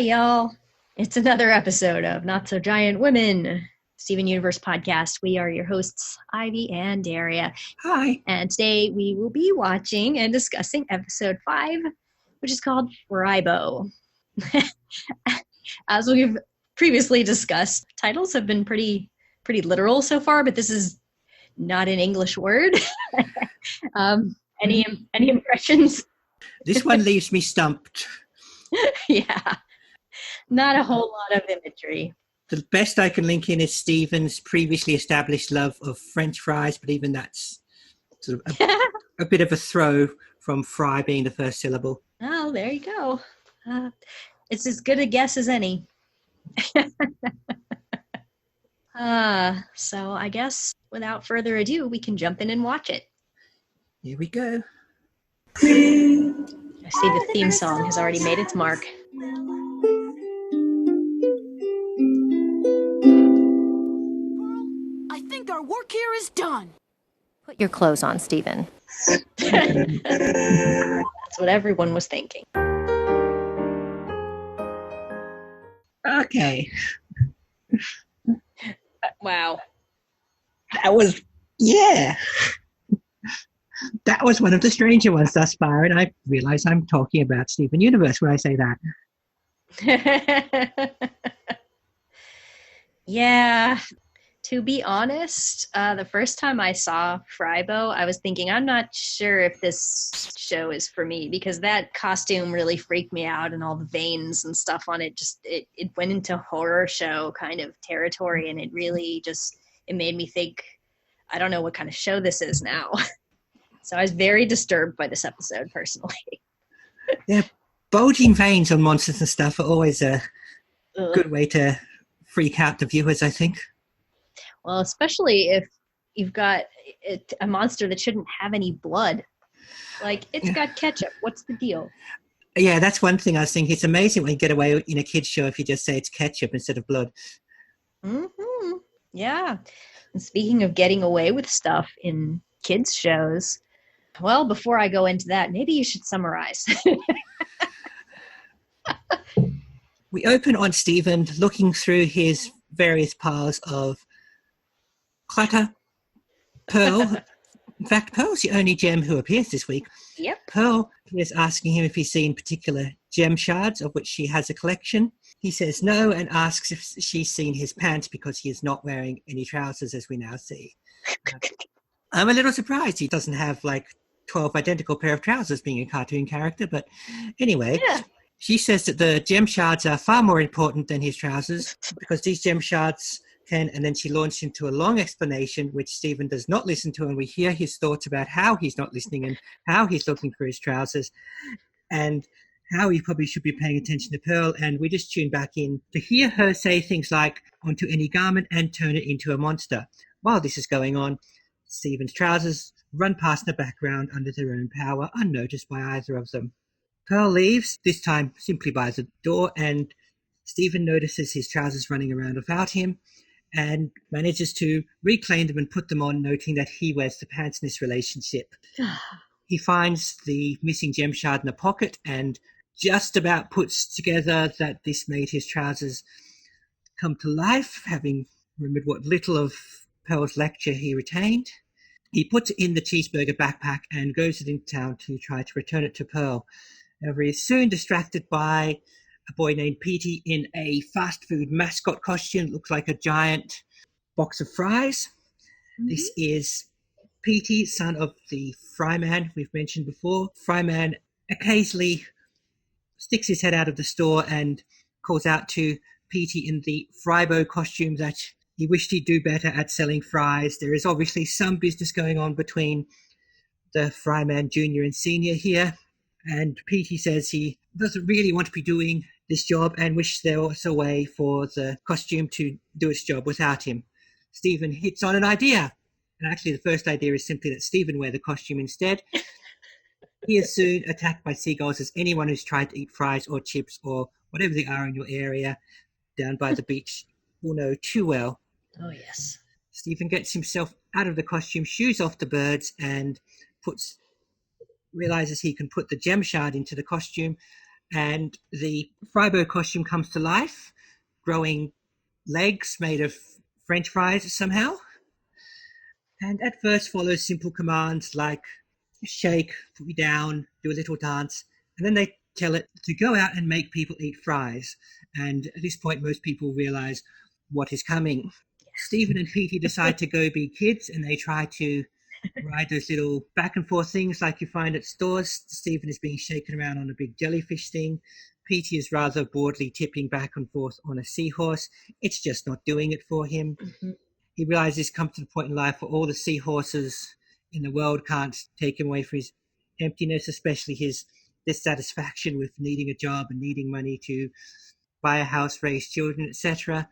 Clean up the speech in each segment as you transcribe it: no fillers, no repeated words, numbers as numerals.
y'all. It's another episode of Not So Giant Women, Steven Universe podcast. We are your hosts, Ivy and Daria. Hi. And today we will be watching and discussing episode 5, which is called Frybo. As we've previously discussed, titles have been pretty literal so far, but this is not an English word. Any impressions? This one leaves me stumped. Yeah. Not a whole lot of imagery. The best I can link in is Stephen's previously established love of French fries, but even that's sort of a bit of a throw from fry being the first syllable. Oh, there you go. It's as good a guess as any. So I guess without further ado, we can jump in and watch it. Here we go. I see the theme song has already made its mark. I think our work here is done. Put your clothes on, Stephen. That's what everyone was thinking. Okay. Wow. That was one of the stranger ones thus far, and I realize I'm talking about Steven Universe when I say that. Yeah. To be honest, the first time I saw Frybo, I was thinking, I'm not sure if this show is for me, because that costume really freaked me out, and all the veins and stuff on it, it went into horror show kind of territory, and it really it made me think, I don't know what kind of show this is now. So I was very disturbed by this episode, personally. Yeah, bulging veins on monsters and stuff are always a good way to freak out the viewers, I think. Well, especially if you've got a monster that shouldn't have any blood. Like, it's got ketchup. What's the deal? Yeah, that's one thing I was thinking. It's amazing when you get away in a kid's show if you just say it's ketchup instead of blood. Mm-hmm. Yeah. And speaking of getting away with stuff in kids' shows, well, before I go into that, maybe you should summarize. We open on Stephen looking through his various piles of clutter. Pearl. In fact, Pearl's the only gem who appears this week. Yep. Pearl is asking him if he's seen particular gem shards, of which she has a collection. He says no and asks if she's seen his pants because he is not wearing any trousers, as we now see. I'm a little surprised he doesn't have like 12 identical pair of trousers being a cartoon character, but anyway. Yeah. She says that the gem shards are far more important than his trousers because these gem shards can, and then she launched into a long explanation which Stephen does not listen to, and we hear his thoughts about how he's not listening and how he's looking for his trousers and how he probably should be paying attention to Pearl. And we just tune back in to hear her say things like, onto any garment and turn it into a monster. While this is going on, Stephen's trousers run past in the background under their own power, unnoticed by either of them. Pearl leaves, this time simply by the door, and Stephen notices his trousers running around without him and manages to reclaim them and put them on, noting that he wears the pants in this relationship. He finds the missing gem shard in a pocket and just about puts together that this made his trousers come to life, having remembered what little of Pearl's lecture he retained. He puts it in the cheeseburger backpack and goes into town to try to return it to Pearl. However, he is soon distracted by a boy named Petey in a fast food mascot costume. It looks like a giant box of fries. Mm-hmm. This is Petey, son of the fryman we've mentioned before. Fryman occasionally sticks his head out of the store and calls out to Petey in the Frybo costume that he wished he'd do better at selling fries. There is obviously some business going on between the fryman junior and senior here. And Petey says he doesn't really want to be doing this job and wishes there was a way for the costume to do its job without him. Stephen hits on an idea. And actually the first idea is simply that Stephen wear the costume instead. He is soon attacked by seagulls, as anyone who's tried to eat fries or chips or whatever they are in your area down by the beach will know too well. Oh, yes. Stephen gets himself out of the costume, shoos off the birds, and realizes he can put the gem shard into the costume, and the Frybo costume comes to life, growing legs made of French fries somehow. And at first follows simple commands like shake, put me down, do a little dance, and then they tell it to go out and make people eat fries. And at this point, most people realize what is coming. Stephen and Petey decide to go be kids, and they try to ride those little back and forth things like you find at stores. Stephen is being shaken around on a big jellyfish thing. Petey is rather boredly tipping back and forth on a seahorse. It's just not doing it for him. Mm-hmm. He realizes he's come to the point in life where all the seahorses in the world can't take him away from his emptiness, especially his dissatisfaction with needing a job and needing money to buy a house, raise children, etc.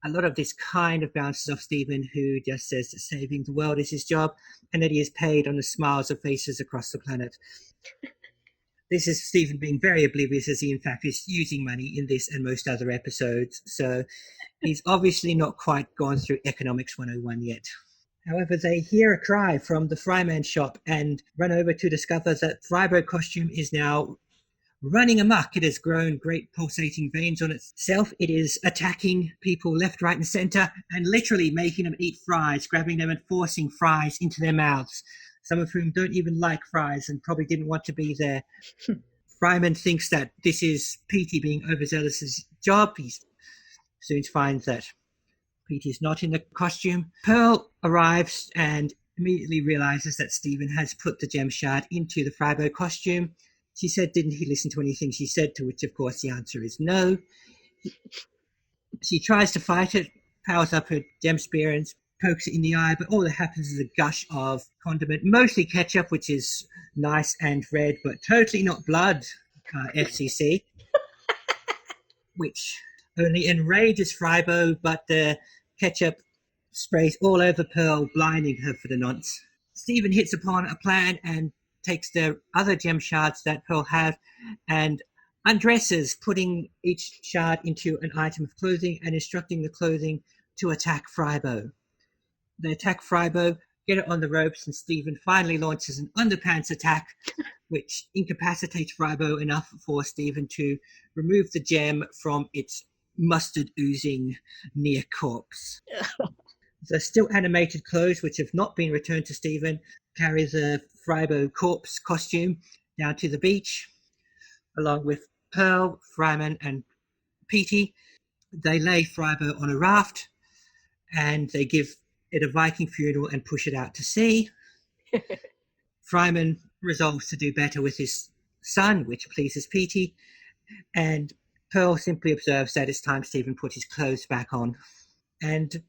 A lot of this kind of bounces off Stephen, who just says that saving the world is his job and that he is paid on the smiles of faces across the planet. This is Stephen being very oblivious, as he in fact is using money in this and most other episodes. So he's obviously not quite gone through Economics 101 yet. However, they hear a cry from the Fryman shop and run over to discover that Frybo costume is now running amok. It has grown great pulsating veins on itself. It is attacking people left, right, and center and literally making them eat fries, grabbing them and forcing fries into their mouths, some of whom don't even like fries and probably didn't want to be there. Fryman thinks that this is Petey being overzealous his job. He soon finds that Petey is not in the costume. Pearl arrives and immediately realizes that Stephen has put the gem shard into the Frybo costume. She said, didn't he listen to anything she said? To which, of course, the answer is no. She tries to fight it, powers up her gem spear and pokes it in the eye, but all that happens is a gush of condiment, mostly ketchup, which is nice and red, but totally not blood, FCC, which only enrages Frybo, but the ketchup sprays all over Pearl, blinding her for the nonce. Stephen hits upon a plan and takes the other gem shards that Pearl had and undresses, putting each shard into an item of clothing and instructing the clothing to attack Frybo. They attack Frybo, get it on the ropes, and Stephen finally launches an underpants attack, which incapacitates Frybo enough for Stephen to remove the gem from its mustard oozing near corpse. The still animated clothes, which have not been returned to Stephen, carry the Frybo corpse costume down to the beach, along with Pearl, Fryman, and Petey. They lay Frybo on a raft, and they give it a Viking funeral and push it out to sea. Fryman resolves to do better with his son, which pleases Petey, and Pearl simply observes that it's time Stephen put his clothes back on. And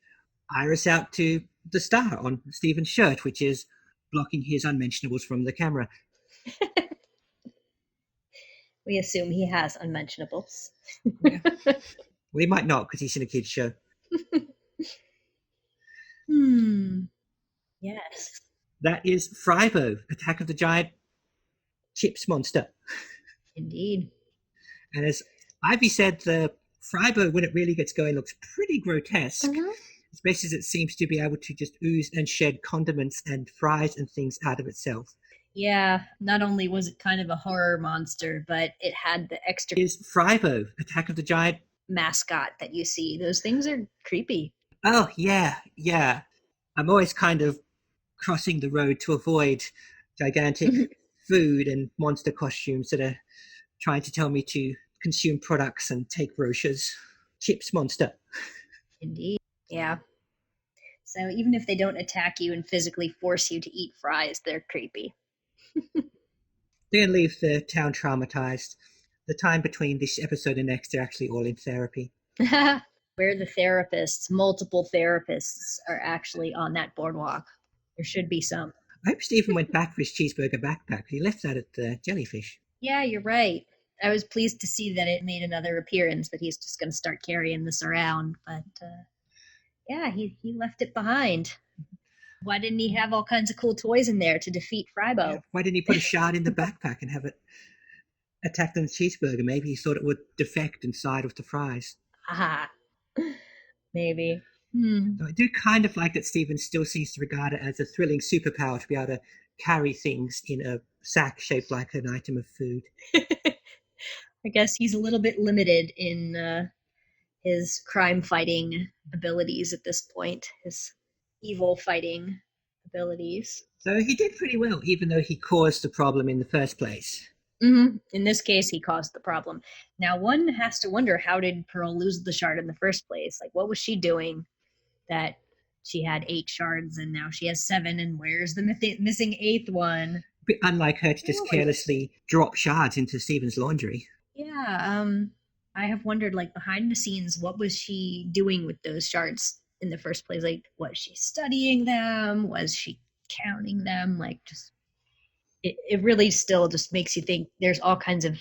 Iris out to the star on Stephen's shirt, which is blocking his unmentionables from the camera. We assume he has unmentionables. Yeah. Well, he might not because he's in a kid's show. Yes. That is Frybo, Attack of the Giant Chips Monster. Indeed. And as Ivy said, the Frybo, when it really gets going, looks pretty grotesque. Mm-hmm. Especially as it seems to be able to just ooze and shed condiments and fries and things out of itself. Yeah, not only was it kind of a horror monster, but it had the extra Is Frybo, Attack of the Giant mascot that you see. Those things are creepy. Oh, yeah. I'm always kind of crossing the road to avoid gigantic food and monster costumes that are trying to tell me to consume products and take brochures. Chips Monster. Indeed. Yeah. So even if they don't attack you and physically force you to eat fries, they're creepy. They're going to leave the town traumatized. The time between this episode and next, they're actually all in therapy. Where the therapists, multiple therapists, are actually on that boardwalk. There should be some. I hope Stephen went back for his cheeseburger backpack. He left that at the Jellyfish. Yeah, you're right. I was pleased to see that it made another appearance, that he's just going to start carrying this around. But yeah, he left it behind. Why didn't he have all kinds of cool toys in there to defeat Frybo? Yeah, why didn't he put a shard in the backpack and have it attack the cheeseburger? Maybe he thought it would defect and side with the fries. Aha. Maybe. So I do kind of like that Stephen still seems to regard it as a thrilling superpower to be able to carry things in a sack shaped like an item of food. I guess he's a little bit limited in his crime fighting abilities at this point, his evil fighting abilities. So he did pretty well, even though he caused the problem in the first place. In this case, he caused the problem. Now, one has to wonder, how did Pearl lose the shard in the first place? Like, what was she doing that she had 8 shards and now she has 7? And where's the missing 8th one? A bit unlike her to just carelessly drop shards into Stephen's laundry. Yeah, I have wondered, like, behind the scenes, what was she doing with those shards in the first place? Like, was she studying them? Was she counting them? Like, just it really still just makes you think there's all kinds of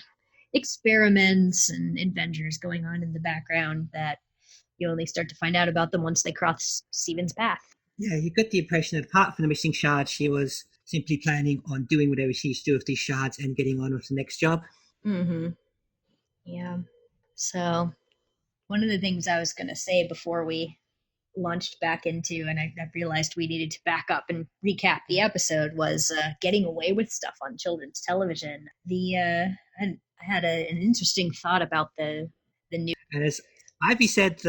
experiments and adventures going on in the background that you only start to find out about them once they cross Stephen's path. Yeah, you got the impression that apart from the missing shards, she was simply planning on doing whatever she used to do with these shards and getting on with the next job. Yeah. So one of the things I was going to say before we launched back into, and I realized we needed to back up and recap the episode, was getting away with stuff on children's television. I had an interesting thought about the new, And as Ivy said,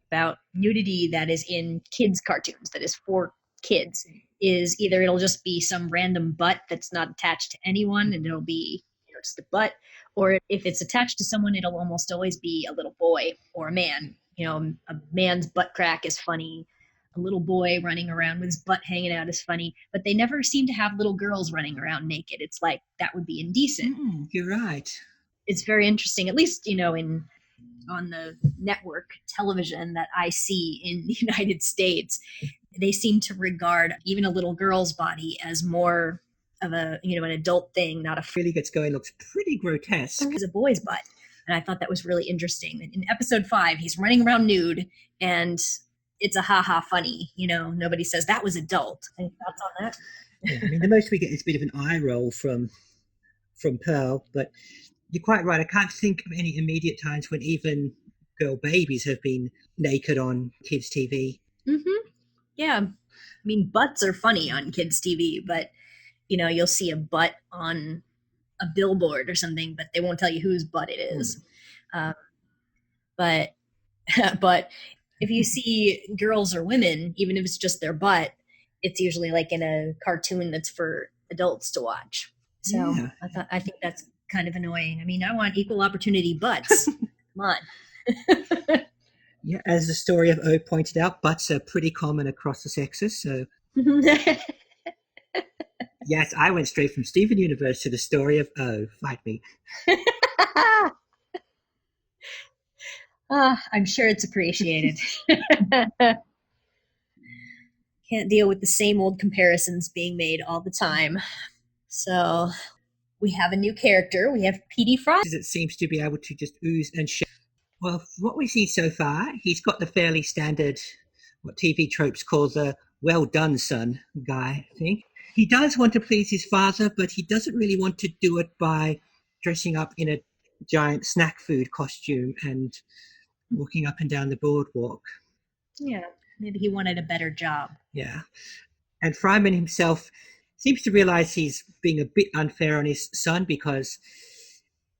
about nudity that is in kids' cartoons, that is for kids, is either it'll just be some random butt that's not attached to anyone and it'll be just a butt, or if it's attached to someone, it'll almost always be a little boy or a man. A man's butt crack is funny. A little boy running around with his butt hanging out is funny, but they never seem to have little girls running around naked. It's like, that would be indecent. You're right. It's very interesting, at least, on the network television that I see in the United States, they seem to regard even a little girl's body as more of an adult thing, not a really gets going, looks pretty grotesque. As a boy's butt. And I thought that was really interesting. In episode 5, he's running around nude and it's a ha-ha funny. Nobody says that was adult. Any thoughts on that? Yeah, the most we get is a bit of an eye roll from Pearl, but you're quite right. I can't think of any immediate times when even girl babies have been naked on kids' TV. Yeah. Butts are funny on kids' TV, but, you'll see a butt on a billboard or something, but they won't tell you whose butt it is. But if you see girls or women, even if it's just their butt, it's usually like in a cartoon that's for adults to watch. So yeah. I think that's kind of annoying. I want equal opportunity butts. Come on. Yeah, as the story of O pointed out, butts are pretty common across the sexes. So yes, I went straight from Steven Universe to the story of O. Fight me. I'm sure it's appreciated. Can't deal with the same old comparisons being made all the time. So we have a new character. We have P.D. Fries. It seems to be able to just ooze and shit. Well, from what we've seen so far, he's got the fairly standard, what TV tropes call the well done son guy, I think. He does want to please his father, but he doesn't really want to do it by dressing up in a giant snack food costume and walking up and down the boardwalk. Yeah, maybe he wanted a better job. Yeah. And Fryman himself seems to realize he's being a bit unfair on his son, because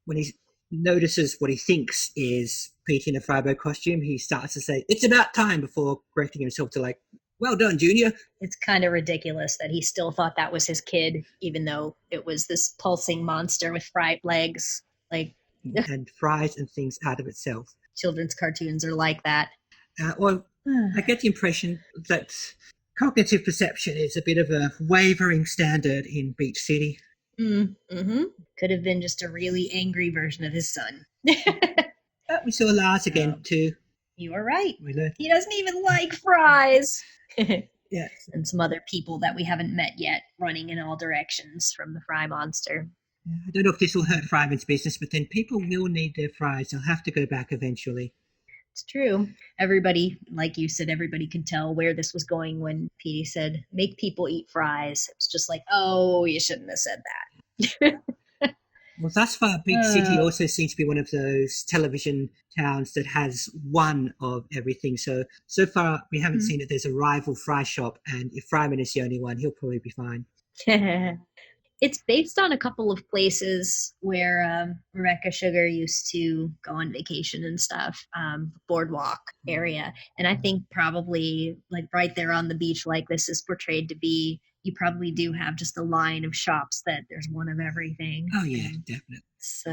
when he notices what he thinks is Pete in a Frybo costume, he starts to say, "It's about time," before correcting himself to like, "Well done, Junior." It's kind of ridiculous that he still thought that was his kid, even though it was this pulsing monster with fried legs. Like, and fries and things out of itself. Children's cartoons are like that. I get the impression that cognitive perception is a bit of a wavering standard in Beach City. Could have been just a really angry version of his son. But we saw Lars again too. You are right. We learned. He doesn't even like fries. Yes. And some other people that we haven't met yet running in all directions from the fry monster. I don't know if this will hurt Fryman's business, but then people will need their fries. They'll have to go back eventually. It's true. Everybody, like you said, everybody could tell where this was going when Petey said, "Make people eat fries." It was just like, oh, you shouldn't have said that. Well, thus far, Big City also seems to be one of those television towns that has one of everything. So far, we haven't seen that there's a rival fry shop, and if Fryman is the only one, he'll probably be fine. It's based on a couple of places where Rebecca Sugar used to go on vacation and stuff, boardwalk area. And I think probably like right there on the beach, like this is portrayed to be, you probably do have just a line of shops that there's one of everything. Oh, yeah, And definitely. it's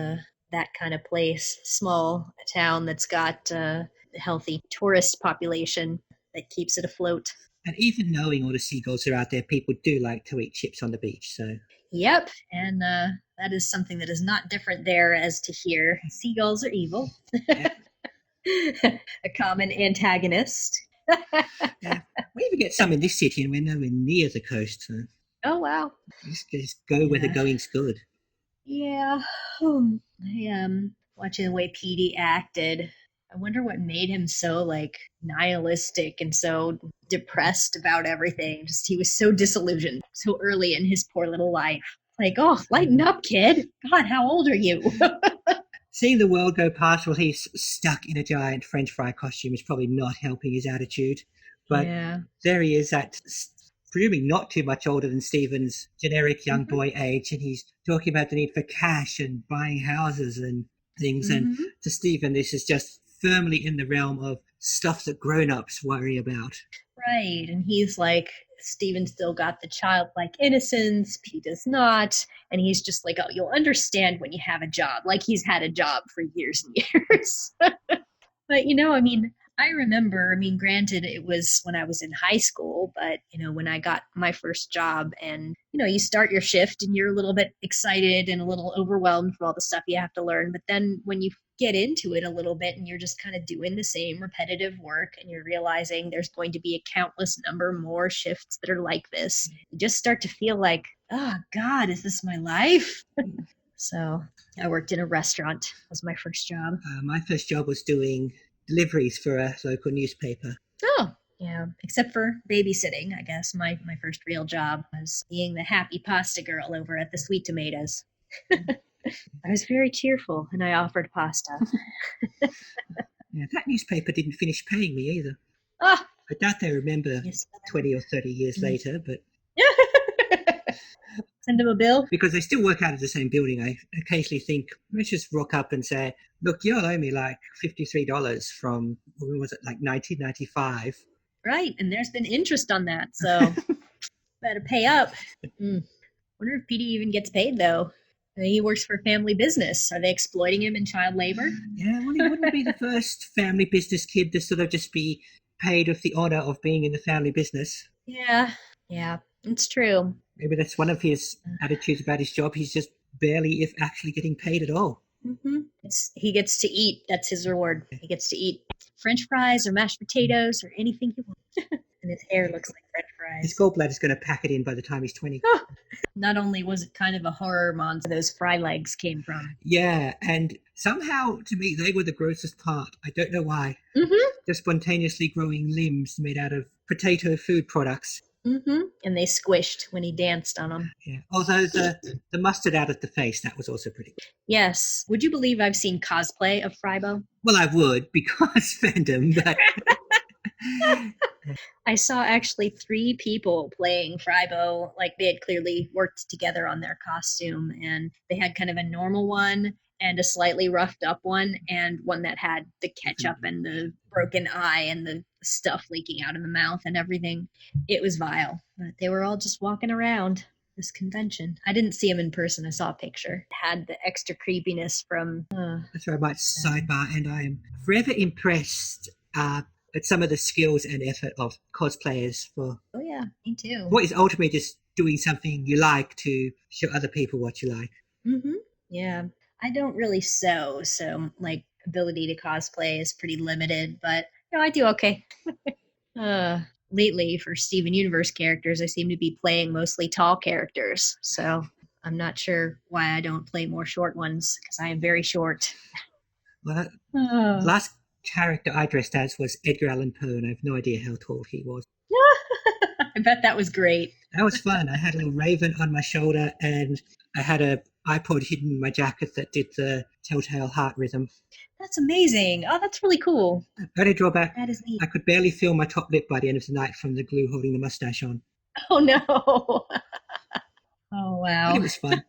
that kind of place, small town that's got a healthy tourist population that keeps it afloat. And even knowing all the seagulls are out there, people do like to eat chips on the beach. So Yep, and that is something that is not different there as to here. Seagulls are evil. yeah, A common antagonist. yeah. We even get some in this city, and we're nowhere near the coast. So Oh wow. just go where the Yeah. going's good. Yeah. I watching the way Petey acted. I wonder what made him so like nihilistic and so depressed about everything. Just he was so disillusioned so early in his poor little life. Like, oh, lighten up, kid. God, how old are you? Seeing the world go past while he's stuck in a giant French fry costume is probably not helping his attitude. But Yeah. there he is at presumably not too much older than Stephen's generic young Mm-hmm. boy age, and he's talking about the need for cash and buying houses and things. And Mm-hmm. to Stephen, this is just firmly in the realm of stuff that grown-ups worry about. Right. And he's like, Steven still got the childlike innocence. P does not. And he's just like, oh, you'll understand when you have a job. Like he's had a job for years and years. But, I mean, I remember, I mean, granted, it was when I was in high school, but, when I got my first job and, you start your shift and you're a little bit excited and a little overwhelmed for all the stuff you have to learn. But then when you get into it a little bit and you're just kind of doing the same repetitive work and you're realizing there's going to be a countless number more shifts that are like this, you just start to feel like, oh, God, is this my life? So I worked in a restaurant, was my first job. My first job was doing deliveries for a local newspaper. Oh, yeah. Except for babysitting, I guess. My first real job was being the happy pasta girl over at the Sweet Tomatoes. I was very cheerful and I offered pasta. Yeah, that newspaper didn't finish paying me either. Ah, I doubt they remember yes. 20 or 30 years later, but Send him a bill. because they still work out of the same building, I occasionally think, let's just rock up and say, look, you'll owe me like $53 from, when was it, like 1995. Right. And there's been interest on that. So better pay up. Wonder if Petey even gets paid, though. He works for a family business. Are they exploiting him in child labor? Yeah, well, he wouldn't be the first family business kid to sort of just be paid with the honor of being in the family business. Yeah. Yeah. It's true. Maybe that's one of his attitudes about his job. He's just barely, if actually, getting paid at all. Mm-hmm. He gets to eat. That's his reward. He gets to eat French fries or mashed potatoes or anything he wants. And his hair looks like French His fries. gallbladder's going to pack it in by the time he's 20. Not only was it kind of a horror monster, those fry legs came from. Yeah, and somehow, to me, they were the grossest part. I don't know why. Mm-hmm. The spontaneously growing limbs made out of potato food products. Mm-hmm. And they squished when he danced on them. Yeah. Although the mustard out of the face, that was also pretty good. Yes. Would you believe I've seen cosplay of Frybo? Well, I would, because fandom, but I saw actually 3 people playing Frybo. Like they had clearly worked together on their costume, and they had kind of a normal one and a slightly roughed up one, and one that had the ketchup and the broken eye and the stuff leaking out of the mouth and everything. It was vile, but they were all just walking around this convention. I didn't see them in person. I saw a picture. It had the extra creepiness from. that's where I might sidebar, and I am forever impressed at some of the skills and effort of cosplayers for Oh yeah, me too. what is ultimately just doing something you like to show other people what you like. Mm-hmm. Yeah. I don't really sew, so like ability to cosplay is pretty limited, but I do okay. Lately for Steven Universe characters, I seem to be playing mostly tall characters, so I'm not sure why I don't play more short ones because I am very short. Well, the last character I dressed as was Edgar Allan Poe, and I have no idea how tall he was. I bet that was great. That was fun. I had a little raven on my shoulder, and I had a iPod hidden in my jacket that did the telltale heart rhythm. That's amazing. Oh, that's really cool. Only drawback, That is neat. I could barely feel my top lip by the end of the night from the glue holding the mustache on. Oh no. Oh, But wow. it was fun.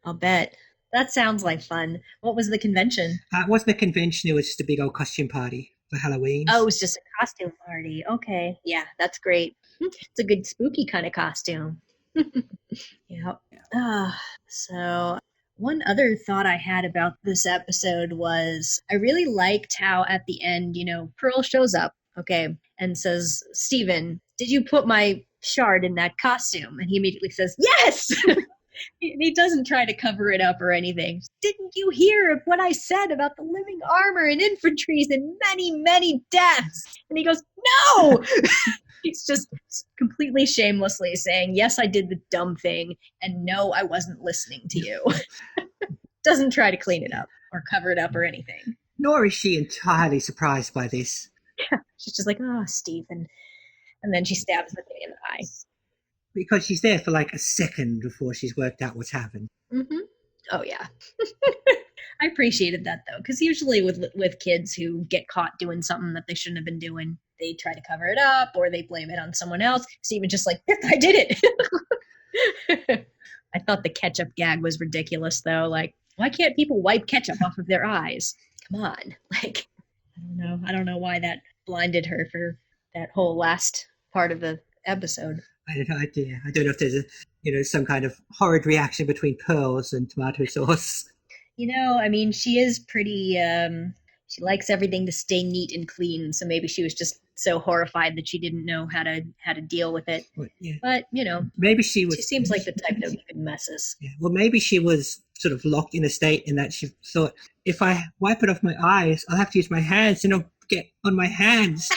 I'll bet. That sounds like fun. What was the convention? It wasn't a convention, it was just a big old costume party for Halloween. Oh, it was just a costume party. Okay. Yeah, that's great. It's a good spooky kind of costume. Yeah. So one other thought I had about this episode was I really liked how at the end, Pearl shows up, okay, and says, Steven, did you put my shard in that costume? And he immediately says, yes! He doesn't try to cover it up or anything. Didn't you hear what I said about the living armor and infantries and many, many deaths? And he goes, no! He's just completely shamelessly saying, yes, I did the dumb thing, and no, I wasn't listening to you. Doesn't try to clean it up or cover it up or anything. Nor is she entirely surprised by this. She's just like, oh, Stephen. And then she stabs the thing in the eye. Because she's there for like a second before she's worked out what's happened. Mm-hmm. Oh, yeah. I appreciated that, though, because usually with kids who get caught doing something that they shouldn't have been doing, they try to cover it up or they blame it on someone else. Stephen just like, I did it. I thought the ketchup gag was ridiculous, though. Like, why can't people wipe ketchup off of their eyes? Come on. Like, I don't know why that blinded her for that whole last part of the episode. I don't know. I don't know if there's some kind of horrid reaction between pearls and tomato sauce. I mean, she is pretty. She likes everything to stay neat and clean, so maybe she was just so horrified that she didn't know how to deal with it. Well, yeah. But maybe she was. She seems like the type that could messes. Yeah. Well, maybe she was sort of locked in a state in that she thought, if I wipe it off my eyes, I'll have to use my hands, and I'll get on my hands.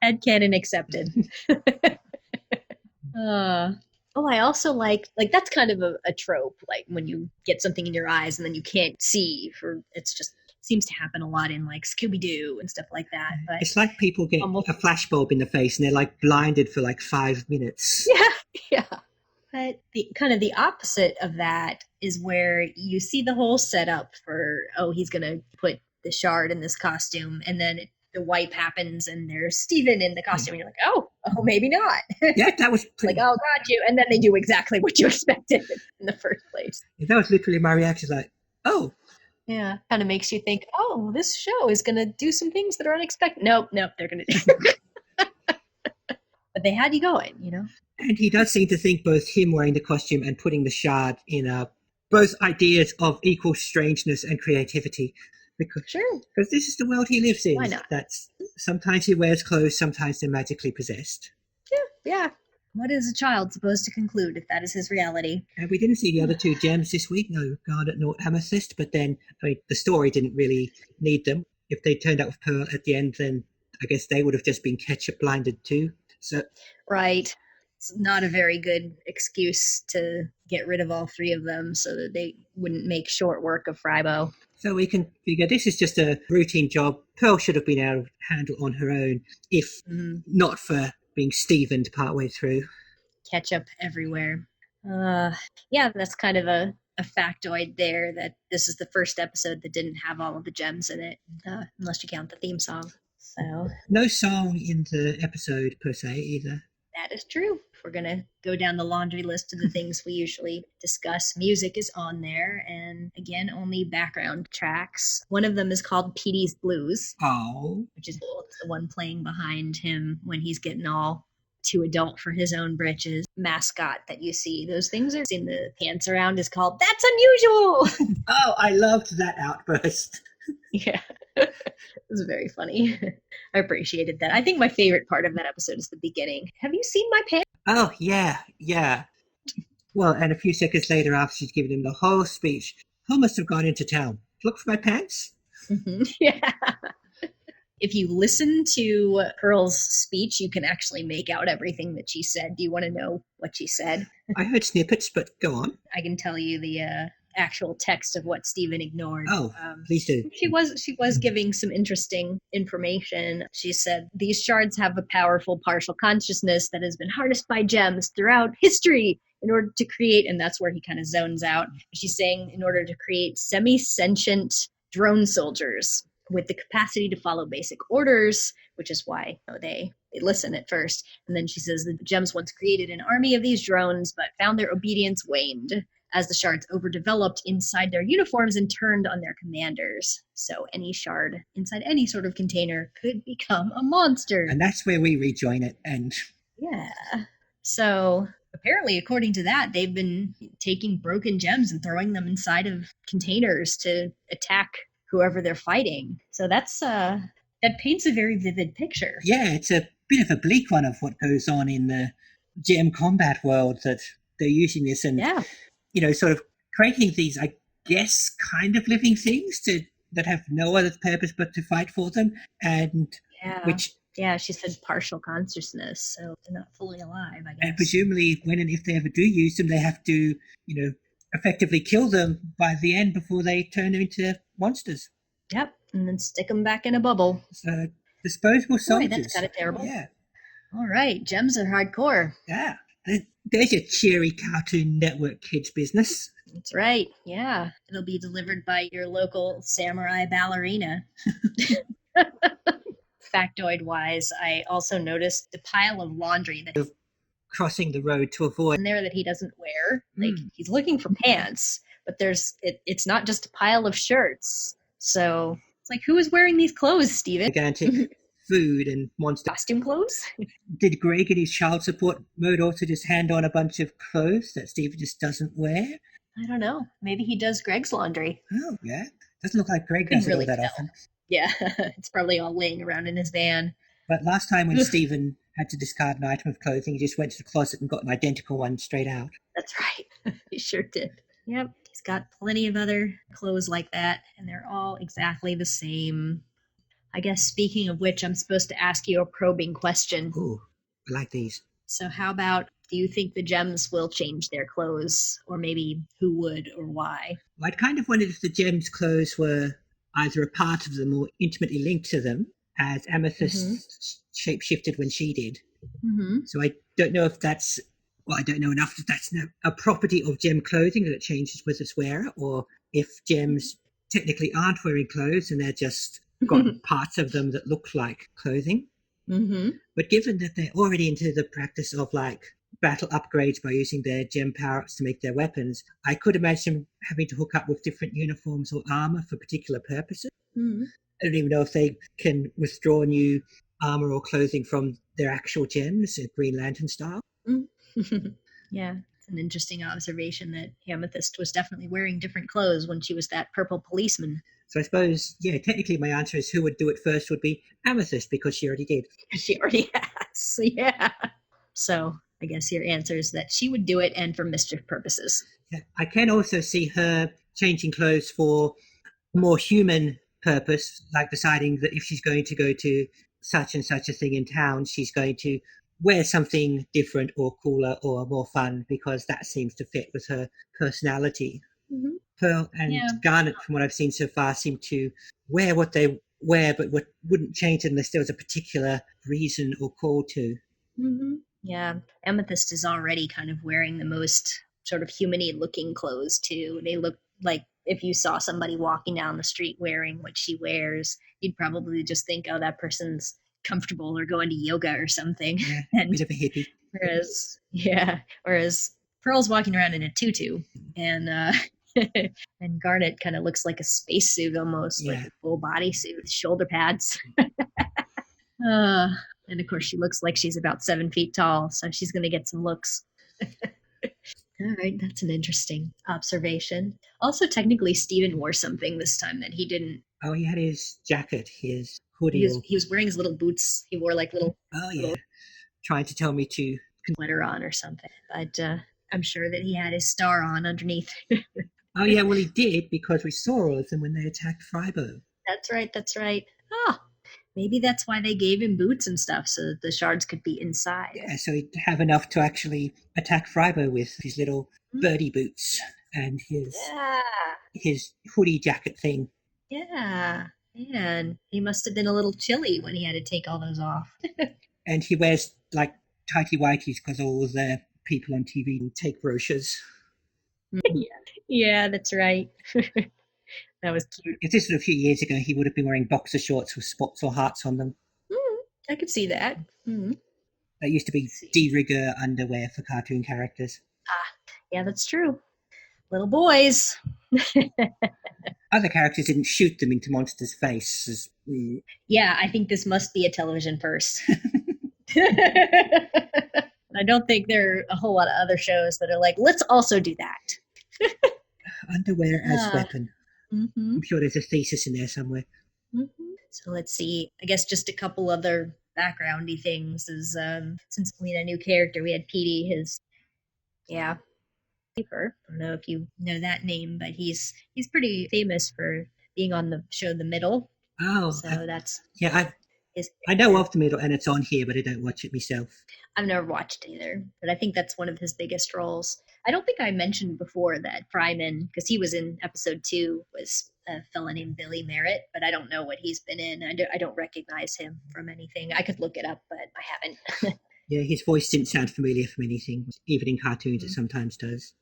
Headcanon accepted. I also like that's kind of a trope, like when you get something in your eyes and then you can't see it's just seems to happen a lot in like Scooby-Doo and stuff like that. But it's like people get a flashbulb in the face and they're like blinded for like 5 minutes. Yeah. But the opposite of that is where you see the whole setup for, he's gonna put the shard in this costume, and then the wipe happens and there's Steven in the costume, and you're like, oh, maybe not. Yeah, that was pretty... like, oh, got you. And then they do exactly what you expected in the first place. Yeah, that was literally my reaction, like, oh. Yeah, kind of makes you think, oh, this show is going to do some things that are unexpected. Nope, they're going to do. But they had you going, And he does seem to think both him wearing the costume and putting the shard in both ideas of equal strangeness and creativity. Because this is the world he lives in. Why not? That's sometimes he wears clothes, sometimes they're magically possessed. Yeah. What is a child supposed to conclude if that is his reality? And we didn't see the other two gems this week, no Garnet nor Amethyst, but then the story didn't really need them. If they turned up with Pearl at the end, then I guess they would have just been ketchup blinded too. So right. It's not a very good excuse to get rid of all three of them so that they wouldn't make short work of Frybo. So we can figure this is just a routine job. Pearl should have been able to handle on her own if not for being Stevened partway through. Ketchup everywhere. Yeah, that's kind of a factoid there, that this is the first episode that didn't have all of the gems in it, unless you count the theme song. So no song in the episode per se either. That is true. If we're going to go down the laundry list of the things we usually discuss, music is on there, and again, only background tracks. One of them is called Petey's Blues. Oh. Which is cool. It's the one playing behind him when he's getting all too adult for his own britches. Mascot that you see. Those things are in the pants around is called That's Unusual! Oh, I loved that outburst. Yeah. It was very funny. I appreciated that. I think my favorite part of that episode is the beginning. Have you seen my pants? Oh, yeah. Well, and a few seconds later, after she's given him the whole speech, Pearl must have gone into town. Look for my pants? Mm-hmm. Yeah. If you listen to Pearl's speech, you can actually make out everything that she said. Do you want to know what she said? I heard snippets, but go on. I can tell you the actual text of what Steven ignored. Oh, please do. She was giving some interesting information. She said, these shards have a powerful partial consciousness that has been harnessed by gems throughout history in order to create, and that's where he kind of zones out. She's saying in order to create semi-sentient drone soldiers with the capacity to follow basic orders, which is why they listen at first. And then she says the gems once created an army of these drones, but found their obedience waned as the shards overdeveloped inside their uniforms and turned on their commanders. So any shard inside any sort of container could become a monster. And that's where we rejoin it. And yeah. So apparently, according to that, they've been taking broken gems and throwing them inside of containers to attack whoever they're fighting. So that's that paints a very vivid picture. yeah, it's a bit of a bleak one of what goes on in the gem combat world, that they're using this and, sort of creating these, I guess, kind of living things that have no other purpose but to fight for them. And which... Yeah, she said partial consciousness, so they're not fully alive, I guess. And presumably, when and if they ever do use them, they have to, effectively kill them by the end before they turn into monsters. Yep, and then stick them back in a bubble. So, disposable soldiers. Boy, that's kind of terrible. Yeah. All right, gems are hardcore. Yeah. There's your cheery Cartoon Network kids business. That's right, yeah. It'll be delivered by your local samurai ballerina. Factoid-wise, I also noticed a pile of laundry that crossing the road to avoid in there that he doesn't wear. Like he's looking for pants, but it's not just a pile of shirts. So it's like, who is wearing these clothes, Steven? gigantic food and monster costume clothes. Did Greg in his child support mode also just hand on a bunch of clothes that Steven just doesn't wear? I don't know. Maybe he does Greg's laundry. Oh yeah, doesn't look like Greg does it all that often. Yeah, it's probably all laying around in his van. But last time when Stephen had to discard an item of clothing, he just went to the closet and got an identical one straight out. That's right. He sure did. Yep. He's got plenty of other clothes like that, and they're all exactly the same. I guess, speaking of which, I'm supposed to ask you a probing question. Ooh, I like these. So how about, do you think the gems will change their clothes? Or maybe who would or why? Well, I'd kind of wondered if the gems' clothes were either a part of them or intimately linked to them, as Amethyst shape-shifted when she did. So I don't know if that's... Well, I don't know enough if that's a property of gem clothing that it changes with its wearer, or if gems technically aren't wearing clothes and they're just got parts of them that look like clothing. But given that they're already into the practice of like battle upgrades by using their gem power-ups to make their weapons, I could imagine having to hook up with different uniforms or armor for particular purposes. I don't even know if they can withdraw new armor or clothing from their actual gems, Green Lantern style. Yeah, it's an interesting observation that Amethyst was definitely wearing different clothes when she was that purple policeman. So I suppose, yeah, technically my answer is who would do it first would be Amethyst, because she already did. She already has, yeah. So I guess your answer is that she would do it, and for mischief purposes. Yeah, I can also see her changing clothes for a more human purpose, like deciding that if she's going to go to such and such a thing in town, she's going to wear something different or cooler or more fun, because that seems to fit with her personality. Pearl and Garnet, from what I've seen so far, seem to wear what they wear, but what wouldn't change unless there was a particular reason or call to. Yeah, Amethyst is already kind of wearing the most sort of human-y looking clothes too. They look like, if you saw somebody walking down the street wearing what she wears, you'd probably just think, oh, that person's comfortable or going to yoga or something. Yeah, and bit of a hippie. Whereas Pearl's walking around in a tutu, and and Garnet kind of looks like a spacesuit almost, like a full bodysuit, shoulder pads. And of course she looks like she's about 7 feet tall, so she's going to get some looks. All right, that's an interesting observation. Also, technically, Steven wore something this time that he didn't. Oh, he had his jacket, his hoodie. He was wearing his little boots. He wore like little. Oh yeah, little, trying to tell me to sweater on or something. But I'm sure that he had his star on underneath. Oh yeah, well he did, because we saw all of them when they attacked Frybo. That's right. Oh, maybe that's why they gave him boots and stuff, so that the shards could be inside. Yeah, so he'd have enough to actually attack Frybo with his little birdie boots and his hoodie jacket thing. Yeah, and he must have been a little chilly when he had to take all those off. And he wears like tighty whities because all the people on TV take brochures. Yeah, that's right. That was cute. If this was a few years ago, he would have been wearing boxer shorts with spots or hearts on them. I could see that. Mhm. That used to be Let's see. de-rigger underwear for cartoon characters. Yeah, that's true. Little boys. Other characters didn't shoot them into monsters' faces. Yeah, I think this must be a television first. I don't think there are a whole lot of other shows that are like, let's also do that. Underwear as Uh, weapon. mm-hmm, I'm sure there's a thesis in there somewhere. mm-hmm. So let's see. I guess just a couple other backgroundy things is since we had a new character, we had Petey, his yeah. Paper. I don't know if you know that name, but he's pretty famous for being on the show The Middle. Oh, So that's yeah, his I know character. of the middle, and it's on here, but I don't watch it myself. I've never watched either, but I think that's one of his biggest roles. I don't think I mentioned before that Fryman, because he was in episode 2, was a fella named Billy Merritt, but I don't know what he's been in. I don't recognize him from anything. I could look it up, but I haven't. Yeah, his voice didn't sound familiar from anything. Even in cartoons, it sometimes does.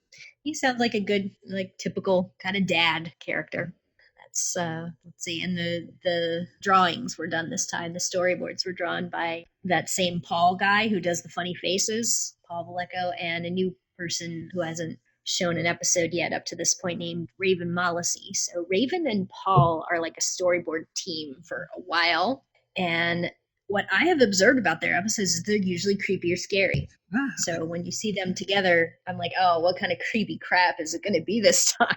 He sounds like a good, like typical kind of dad character. That's let's see, and the drawings were done this time. The storyboards were drawn by that same Paul guy who does the funny faces, Paul Valeco, and a new person who hasn't shown an episode yet up to this point named Raven Mollisey. So Raven and Paul are like a storyboard team for a while, and what I have observed about their episodes is they're usually creepy or scary. Ah, So when you see them together, I'm like, oh, what kind of creepy crap is it going to be this time?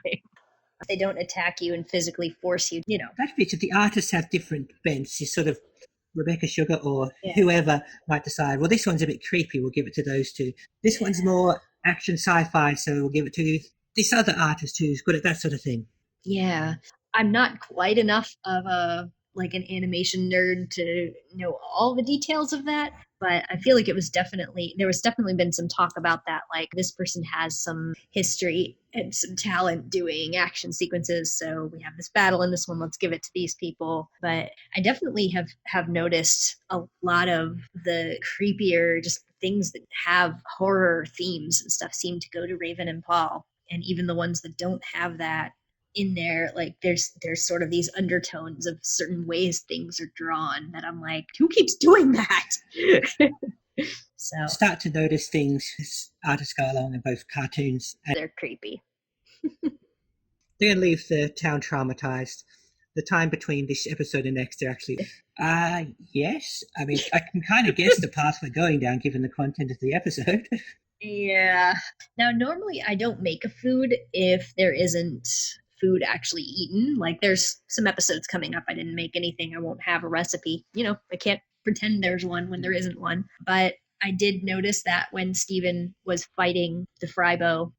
They don't attack you and physically force you. that fits. If the artists have different bents, you sort of Rebecca Sugar or Yeah. whoever might decide, well, this one's a bit creepy, we'll give it to those two. This one's more action sci-fi, so we'll give it to this other artist who's good at that sort of thing. Yeah. I'm not quite enough of a like an animation nerd to know all the details of that, but I feel like there was definitely been some talk about that, like this person has some history and some talent doing action sequences, so we have this battle in this one, let's give it to these people. But I definitely have noticed a lot of the creepier just things that have horror themes and stuff seem to go to Raven and Paul, and even the ones that don't have that in there, like there's sort of these undertones of certain ways things are drawn that I'm like, who keeps doing that? So Start to notice things as artists go along in both cartoons, and they're creepy. they're going to leave the town traumatized. The time between this episode and next, they're actually, yes. I mean, I can kind of guess the path we're going down given the content of the episode. Yeah. Now, normally I don't make a food if there isn't food actually eaten. Like, there's some episodes coming up. I didn't make anything. I won't have a recipe. I can't pretend there's one when there isn't one. But I did notice that when Steven was fighting the Frybo,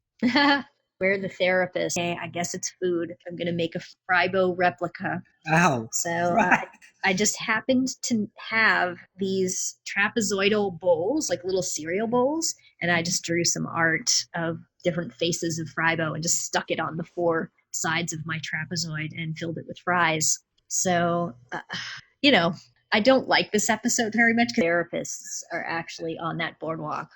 where the therapist, okay, I guess it's food. I'm going to make a Frybo replica. Oh, So right. I just happened to have these trapezoidal bowls, like little cereal bowls, and I just drew some art of different faces of Frybo and just stuck it on the 4 sides of my trapezoid and filled it with fries. So, I don't like this episode very much because therapists are actually on that boardwalk.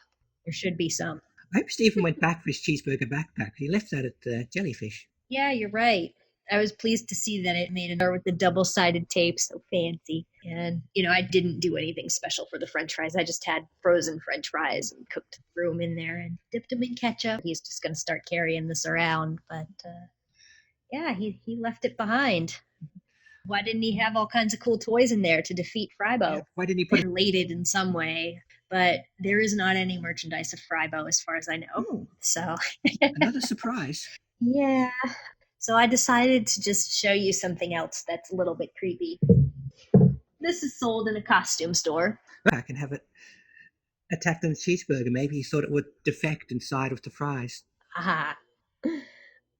There should be some. I hope Stephen went back for his cheeseburger backpack. He left that at the Jellyfish. Yeah, you're right. I was pleased to see that it made an art with the double-sided tape, so fancy. And I didn't do anything special for the French fries. I just had frozen French fries and threw them in there and dipped them in ketchup. He's just going to start carrying this around, but yeah, he left it behind. Why didn't he have all kinds of cool toys in there to defeat Frybo? Yeah, why didn't he put related in some way? But there is not any merchandise of Frybo as far as I know. Oh, so another surprise. yeah. So I decided to just show you something else that's a little bit creepy. This is sold in a costume store. I can have it attacked on the cheeseburger. Maybe he thought it would defect inside of the fries. Aha.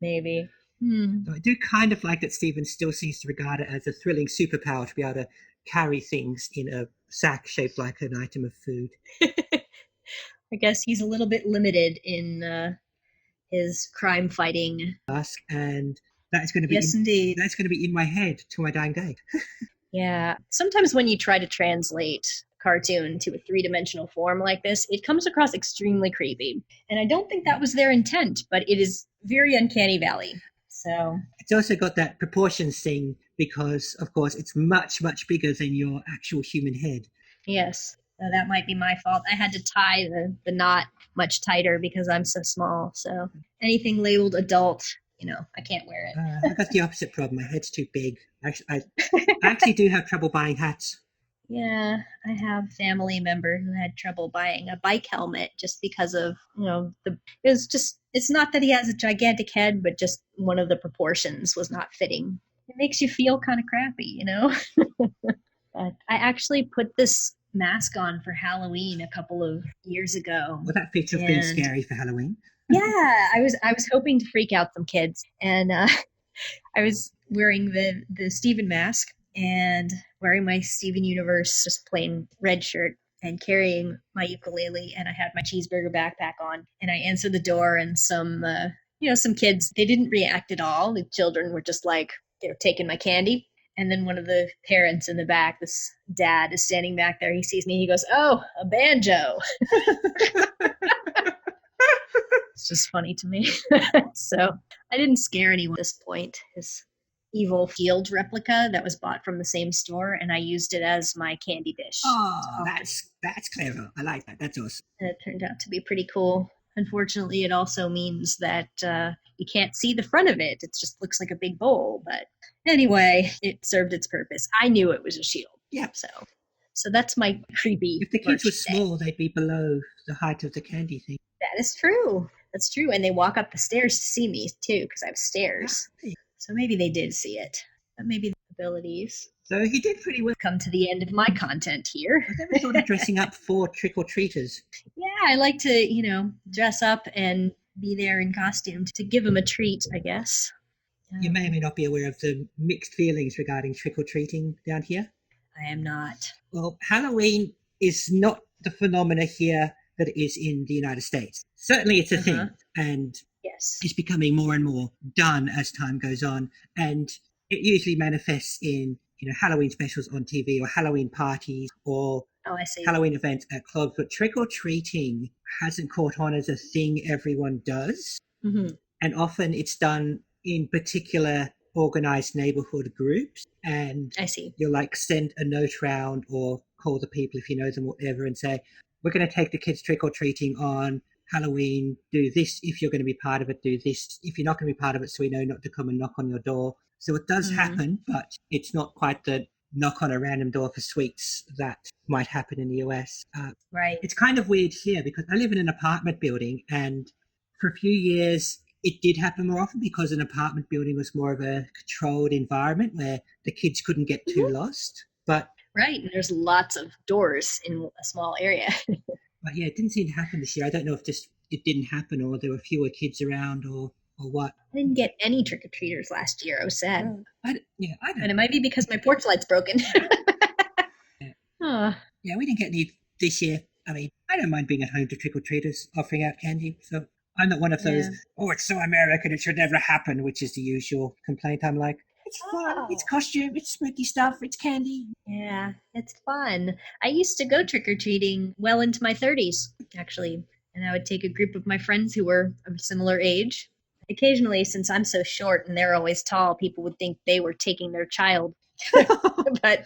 Maybe. So I do kind of like that Stephen still seems to regard it as a thrilling superpower to be able to carry things in a sack shaped like an item of food. I guess he's a little bit limited in his crime fighting. And that is going to be indeed. That's going to be in my head till my dying day. Yeah. Sometimes when you try to translate a cartoon to a 3-dimensional form like this, it comes across extremely creepy. And I don't think that was their intent, but it is very uncanny valley. So it's also got that proportions thing because, of course, it's much, much bigger than your actual human head. Yes. So that might be my fault. I had to tie the knot much tighter because I'm so small. So anything labeled adult, I can't wear it. I got the opposite problem. My head's too big. I actually do have trouble buying hats. Yeah, I have a family member who had trouble buying a bike helmet just because of, it's not that he has a gigantic head, but just one of the proportions was not fitting. It makes you feel kind of crappy. But I actually put this mask on for Halloween a couple of years ago. Well, that feature of being scary for Halloween. Yeah, I was hoping to freak out some kids, and I was wearing the Steven mask and wearing my Steven Universe just plain red shirt and carrying my ukulele, and I had my cheeseburger backpack on, and I answered the door, and some kids, they didn't react at all. The children were just like, they were taking my candy. And then one of the parents in the back, this dad, is standing back there. He sees me. He goes, "Oh, a banjo." It's just funny to me. So I didn't scare anyone at this point. His evil field replica that was bought from the same store, and I used it as my candy dish. Oh, that's clever. I like that. That's awesome. And it turned out to be pretty cool. Unfortunately, it also means that you can't see the front of it. It just looks like a big bowl. But anyway, it served its purpose. I knew it was a shield. Yeah. So that's my creepy. If the kids were small, they'd be below the height of the candy thing. That is true. That's true. And they walk up the stairs to see me too, because I have stairs. So maybe they did see it. But maybe the abilities. So he did pretty well. Come to the end of my content here. I never thought of dressing up for trick-or-treaters. Yeah, I like to, dress up and be there in costume to give them a treat, I guess. You may or may not be aware of the mixed feelings regarding trick-or-treating down here. I am not. Well, Halloween is not the phenomena here that it is in the United States. Certainly it's a thing, and yes, it's becoming more and more done as time goes on, and it usually manifests in Halloween specials on TV or Halloween parties or Halloween events at clubs. But trick-or-treating hasn't caught on as a thing everyone does, and often it's done in particular organized neighborhood groups, and I see. You'll send a note round or call the people if you know them, whatever, and say, we're going to take the kids trick-or-treating on Halloween. Do this if you're going to be part of it. Do this if you're not going to be part of it, so we know not to come and knock on your door. So it does happen, but it's not quite the knock on a random door for sweets that might happen in the US. Right. It's kind of weird here because I live in an apartment building, and for a few years it did happen more often because an apartment building was more of a controlled environment where the kids couldn't get too lost. But right, and there's lots of doors in a small area. But yeah, it didn't seem to happen this year. I don't know if it didn't happen or there were fewer kids around or what. I didn't get any trick-or-treaters last year. I was sad. I don't. And it might be because my porch light's broken. Yeah, we didn't get any this year. I mean, I don't mind being at home to trick-or-treaters offering out candy. So I'm not one of those, it's so American, it should never happen, which is the usual complaint. I'm like, it's fun, it's costume, it's spooky stuff, it's candy. Yeah, it's fun. I used to go trick-or-treating well into my 30s, actually. And I would take a group of my friends who were of a similar age. Occasionally, since I'm so short and they're always tall, people would think they were taking their child. But,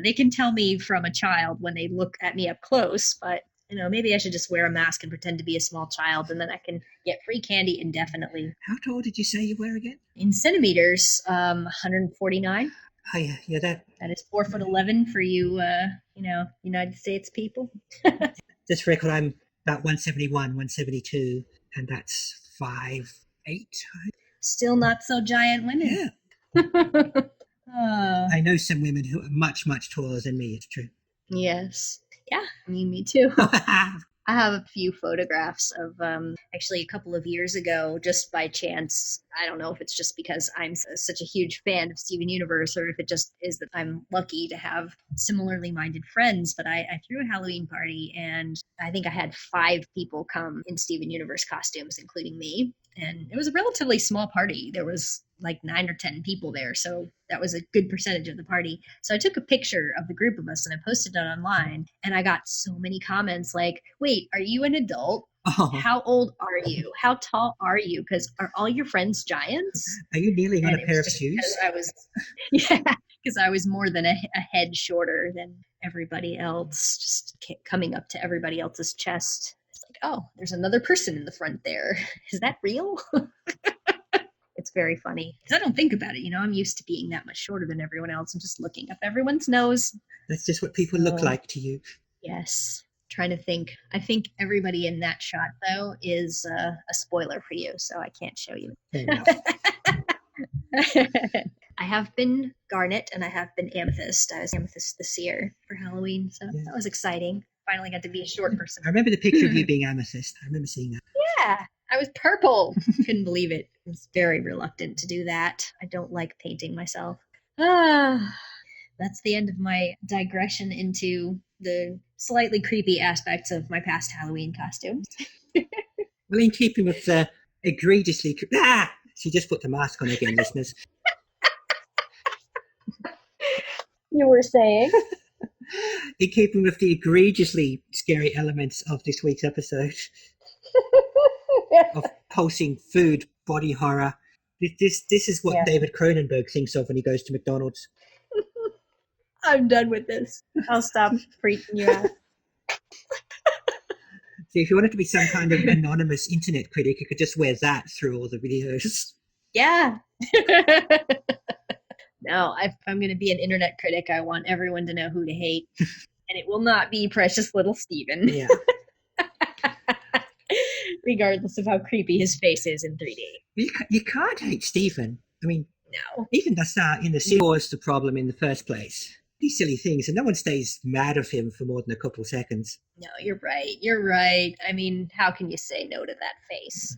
they can tell me from a child when they look at me up close. But, maybe I should just wear a mask and pretend to be a small child, and then I can get free candy indefinitely. How tall did you say you were again? In centimeters, 149. Oh, yeah, that is 4'11" for you, United States people. Just for record, I'm about 171, 172, and that's 5'8". Still not so giant women. Yeah. I know some women who are much, much taller than me. It's true. Yes. Yeah, me too. I have a few photographs of actually a couple of years ago, just by chance. I don't know if it's just because I'm such a huge fan of Steven Universe or if it just is that I'm lucky to have similarly minded friends, but I threw a Halloween party and I think I had 5 people come in Steven Universe costumes, including me. And it was a relatively small party. There was like 9 or 10 people there. So that was a good percentage of the party. So I took a picture of the group of us and I posted it online. And I got so many comments like, wait, are you an adult? Oh. How old are you? How tall are you? Because are all your friends giants? Are you kneeling on a pair of shoes? Yeah. because I was more than a head shorter than everybody else, just coming up to everybody else's chest. It's like, oh, there's another person in the front there. Is that real? It's very funny because I don't think about it. I'm used to being that much shorter than everyone else and just looking up everyone's nose. That's just what people look like to you. Yes. Trying to think. I think everybody in that shot, though, is a spoiler for you, so I can't show you. Fair enough. I have been Garnet and I have been Amethyst. I was Amethyst this year for Halloween, so that was exciting. Finally got to be a short person. I remember the picture of you being Amethyst. I remember seeing that. Yeah, I was purple. Couldn't believe it. I was very reluctant to do that. I don't like painting myself. That's the end of my digression into the slightly creepy aspects of my past Halloween costumes. Well, in keeping with the egregiously... She just put the mask on again, listeners. You were saying? In keeping with the egregiously scary elements of this week's episode of pulsing food, body horror, this is what David Cronenberg thinks of when he goes to McDonald's. I'm done with this. I'll stop freaking you out. See, if you wanted to be some kind of anonymous internet critic, you could just wear that through all the videos. Yeah. No, if I'm going to be an internet critic, I want everyone to know who to hate. And it will not be precious little Steven. Yeah. Regardless of how creepy his face is in 3D. You can't hate Steven. I mean, no. Even the start in the series was the problem in the first place. These silly things, and no one stays mad of him for more than a couple seconds. No, you're right. You're right. I mean, how can you say no to that face?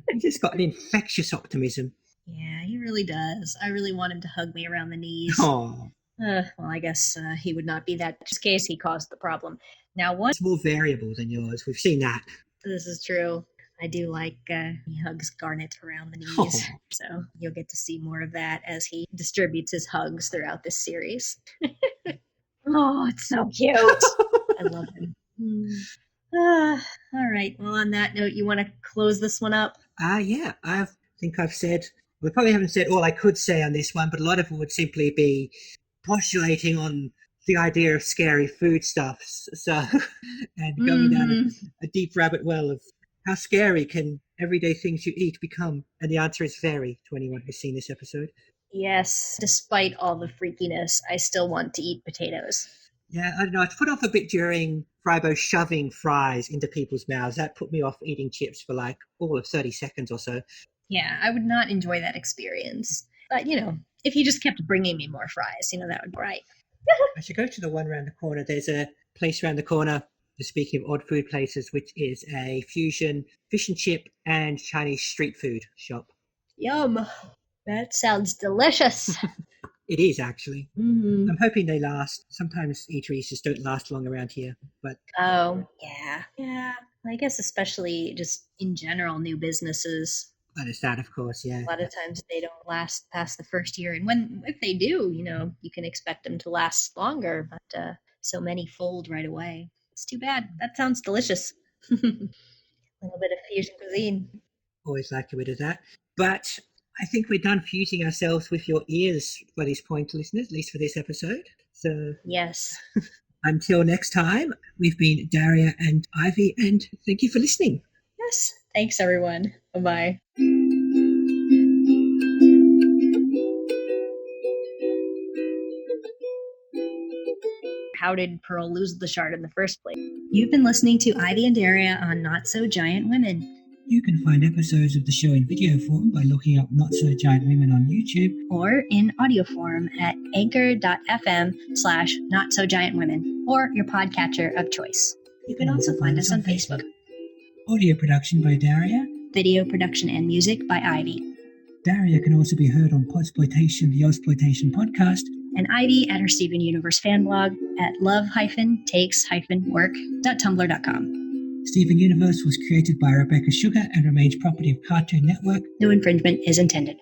He's just got an infectious optimism. Yeah, he really does. I really want him to hug me around the knees. Oh. Well, I guess he would not be that. In this case, he caused the problem. Now, one. It's more variable than yours. We've seen that. This is true. I do like he hugs Garnet around the knees. Oh. So you'll get to see more of that as he distributes his hugs throughout this series. Oh, it's so cute. I love him. All right. Well, on that note, you want to close this one up? Yeah. I think I've said, we probably haven't said all I could say on this one, but a lot of it would simply be postulating on the idea of scary foodstuffs. So, and going down a deep rabbit well of how scary can everyday things you eat become? And the answer is very, to anyone who's seen this episode. Yes, despite all the freakiness, I still want to eat potatoes. Yeah, I don't know. I put off a bit during Frybo shoving fries into people's mouths. That put me off eating chips for like all of 30 seconds or so. Yeah, I would not enjoy that experience. But, if you just kept bringing me more fries, that would be right. I should go to the one around the corner. There's a place around the corner, speaking of odd food places, which is a fusion fish and chip and Chinese street food shop. Yum. That sounds delicious. It is, actually. Mm-hmm. I'm hoping they last. Sometimes eateries just don't last long around here. But oh, yeah. Yeah. I guess especially just in general, new businesses. That is that, of course, yeah. A lot of times they don't last past the first year. And if they do, you can expect them to last longer. But so many fold right away. It's too bad. That sounds delicious. A little bit of fusion cuisine. Always like a bit of that. But I think we're done fusing ourselves with your ears by this point, listeners, at least for this episode. So yes. Until next time, we've been Daria and Ivy, and thank you for listening. Yes. Thanks, everyone. Bye-bye. How did Pearl lose the shard in the first place? You've been listening to Ivy and Daria on Not So Giant Women. You can find episodes of the show in video form by looking up Not So Giant Women on YouTube. Or in audio form at anchor.fm/NotSoGiantWomen or your podcatcher of choice. You can also find us on Facebook. Audio production by Daria. Video production and music by Ivy. Daria can also be heard on Podsploitation, the Ozploitation podcast. And Ivy at her Steven Universe fan blog at love-takes-work.tumblr.com. Steven Universe was created by Rebecca Sugar and remains property of Cartoon Network. No infringement is intended.